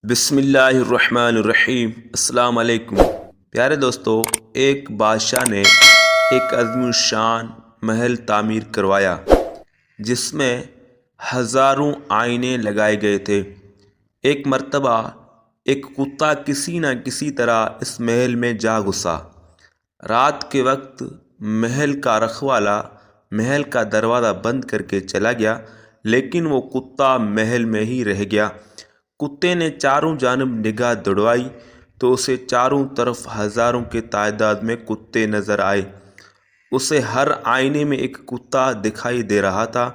بسم اللہ الرحمن الرحیم۔ السلام علیکم پیارے دوستو، ایک بادشاہ نے ایک عظیم الشان محل تعمیر کروایا جس میں ہزاروں آئینے لگائے گئے تھے۔ ایک مرتبہ ایک کتا کسی نہ کسی طرح اس محل میں جا گھسا۔ رات کے وقت محل کا رکھوالا محل کا دروازہ بند کر کے چلا گیا، لیکن وہ کتا محل میں ہی رہ گیا۔ کتے نے چاروں جانب نگاہ دوڑائی تو اسے چاروں طرف ہزاروں کے تعداد میں کتے نظر آئے۔ اسے ہر آئینے میں ایک کتا دکھائی دے رہا تھا۔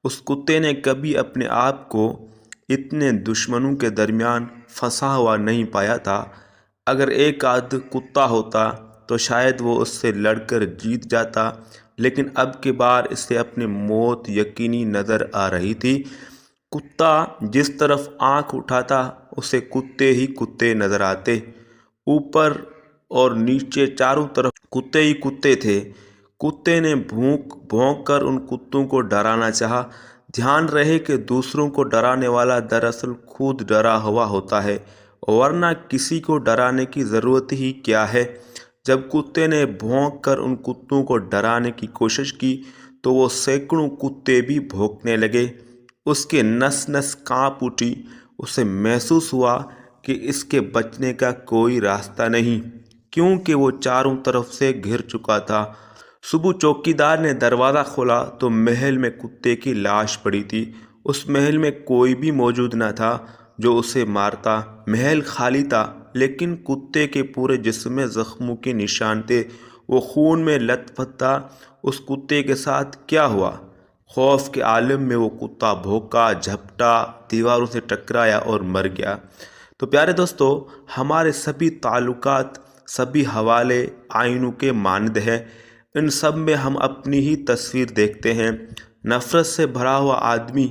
اس کتے نے کبھی اپنے آپ کو اتنے دشمنوں کے درمیان پھنسا ہوا نہیں پایا تھا۔ اگر ایک آدھ کتا ہوتا تو شاید وہ اس سے لڑ کر جیت جاتا، لیکن اب کی بار اسے اپنی موت یقینی نظر آ رہی تھی۔ کتا جس طرف آنکھ اٹھاتا اسے کتے ہی کتے نظر آتے۔ اوپر اور نیچے چاروں طرف کتے ہی کتے تھے۔ کتے نے بھونک بھونک کر ان کتوں کو ڈرانا چاہا۔ دھیان رہے کہ دوسروں کو ڈرانے والا دراصل خود ڈرا ہوا ہوتا ہے، ورنہ کسی کو ڈرانے کی ضرورت ہی کیا ہے۔ جب کتے نے بھونک کر ان کتوں کو ڈرانے کی کوشش کی تو وہ سینکڑوں کتے بھی بھونکنے لگے۔ اس کے نس نس کانپ اٹھی۔ اسے محسوس ہوا کہ اس کے بچنے کا کوئی راستہ نہیں، کیونکہ وہ چاروں طرف سے گھر چکا تھا۔ صبح چوکیدار نے دروازہ کھولا تو محل میں کتے کی لاش پڑی تھی۔ اس محل میں کوئی بھی موجود نہ تھا جو اسے مارتا۔ محل خالی تھا، لیکن کتے کے پورے جسم میں زخموں کے نشان تھے۔ وہ خون میں لت پت تھا۔ اس کتے کے ساتھ کیا ہوا؟ خوف کے عالم میں وہ کتا بھونکا، جھپٹا، دیواروں سے ٹکرایا اور مر گیا۔ تو پیارے دوستو، ہمارے سبھی تعلقات، سبھی حوالے آئینوں کے مانند ہیں۔ ان سب میں ہم اپنی ہی تصویر دیکھتے ہیں۔ نفرت سے بھرا ہوا آدمی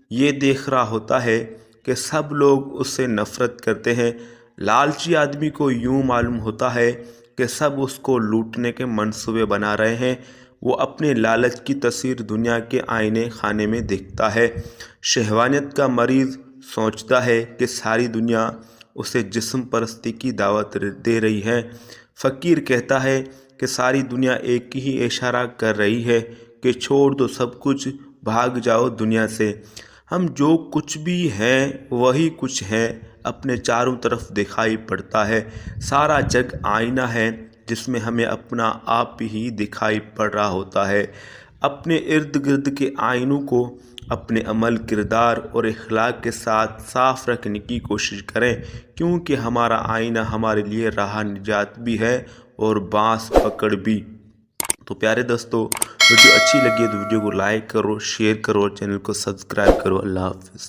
یہ دیکھ رہا ہوتا ہے کہ سب لوگ اس سے نفرت کرتے ہیں۔ لالچی آدمی کو یوں معلوم ہوتا ہے کہ سب اس کو لوٹنے کے منصوبے بنا رہے ہیں۔ وہ اپنے لالچ کی تصویر دنیا کے آئینے خانے میں دیکھتا ہے۔ شہوانیت کا مریض سوچتا ہے کہ ساری دنیا اسے جسم پرستی کی دعوت دے رہی ہے۔ فقیر کہتا ہے کہ ساری دنیا ایک ہی اشارہ کر رہی ہے کہ چھوڑ دو سب کچھ، بھاگ جاؤ دنیا سے۔ ہم جو کچھ بھی ہیں وہی کچھ ہیں، اپنے چاروں طرف دکھائی پڑتا ہے۔ سارا جگ آئینہ ہے جس میں ہمیں اپنا آپ ہی دکھائی پڑ رہا ہوتا ہے۔ اپنے ارد گرد کے آئینوں کو اپنے عمل، کردار اور اخلاق کے ساتھ صاف رکھنے کی کوشش کریں، کیونکہ ہمارا آئینہ ہمارے لیے راہ نجات بھی ہے اور بانس پکڑ بھی۔ تو پیارے دوستو، ویڈیو اچھی لگی ہے تو ویڈیو کو لائک کرو، شیئر کرو، چینل کو سبسکرائب کرو۔ اللہ حافظ۔